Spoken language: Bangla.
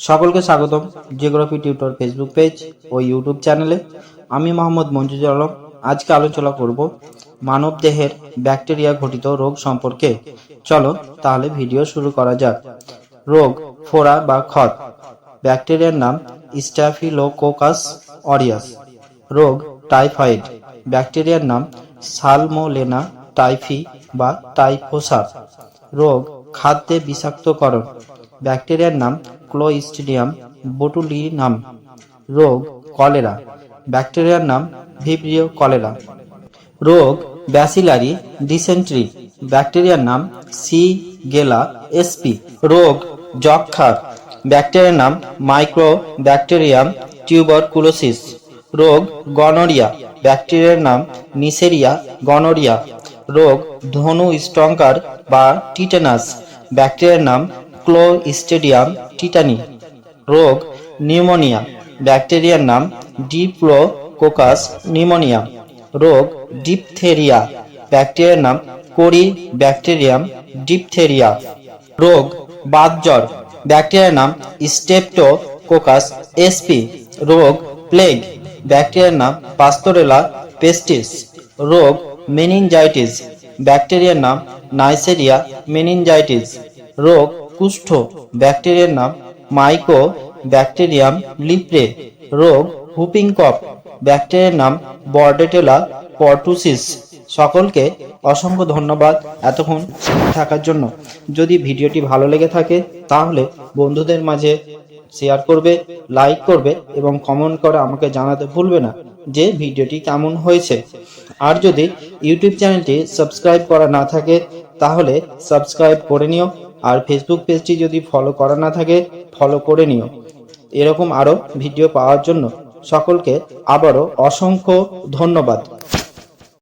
সকলকে স্বাগতম জিওগ্রাফি টিউটর ফেসবুক পেজ ও ইউটিউব চ্যানেলে। আমি মোহাম্মদ মঞ্জুরুল আলম। আজকে আলোচনা করব মানব দেহের ব্যাকটেরিয়া ঘটিত রোগ সম্পর্কে। চলো তাহলে ভিডিও শুরু করা যাক। রোগ, ফোড়া বা ক্ষত। ব্যাকটেরিয়ার নাম স্ট্যাফিলোকোকাস অরিয়াস। রোগ, টাইফয়েড। ব্যাকটেরিয়ার নাম সালমোনেলা টাইফি বা টাইফোসা। রোগ, খাদ্যে বিষাক্তকরণ। ব্যাকটেরিয়ার নাম ক্লোস্ট্রিডিয়াম বোটুলিনাম। রোগ, কলেরা। ব্যাকটেরিয়ার নাম ভিব্রিও কলেরা। রোগ, ব্যাসিলারি ডিসেন্ট্রি। ব্যাকটেরিয়ার নাম সিগেলা এসপি। রোগ, যক্ষ্মা। ব্যাকটেরিয়ার নাম মাইক্রোব্যাকটেরিয়াম টিউবারকুলোসিস। রোগ, গনোরিয়া। ব্যাকটেরিয়ার নাম নিসেরিয়া গনোরিয়া। রোগ, ধনু স্টঙ্কার বা টিটেনাস। ব্যাকটেরিয়ার নাম ক্লোস্ট্রিডিয়াম টিটানি। রোগ, নিউমোনিয়া। ব্যাকটেরিয়ার নাম ডিপ্লোকোকাস নিউমোনিয়া। রোগ, ডিপথেরিয়া। ব্যাকটেরিয়ার নাম কোরি ব্যাকটেরিয়াম ডিপথেরিয়া। রোগ, বাতজ্বর। ব্যাকটেরিয়ার নাম স্ট্রেপ্টোকোকাস এসপি। রোগ, প্লেগ। ব্যাকটেরিয়ার নাম পাস্টোরেলা পেস্টিস। রোগ, মেনিনজাইটিস। ব্যাকটেরিয়ার নাম নাইসেরিয়া মেনিনজাইটিস। রোগ, কুষ্ঠ। ব্যাকটেরিয়ার নাম মাইকো ব্যাকটেরিয়াম লিপ্রে। রোগ, হুপিং কফ। ব্যাকটেরিয়ার নাম বর্ডেটেলা পরটুসিস। সকলকে অসংখ্য ধন্যবাদ এতক্ষণ থাকার জন্য। যদি ভিডিওটি ভালো লেগে থাকে তাহলে বন্ধুদের মাঝে শেয়ার করবে, লাইক করবে এবং কমেন্ট করে আমাকে জানাতে ভুলবে না যে ভিডিওটি কেমন হয়েছে। আর যদি ইউটিউব চ্যানেলটি সাবস্ক্রাইব করা না থাকে তাহলে সাবস্ক্রাইব করে নিও। আর ফেসবুক পেজটি যদি ফলো করা না থাকে ফলো করে নিও। এরকম আরও ভিডিও পাওয়ার জন্য সকলকে আবারও অসংখ্য ধন্যবাদ।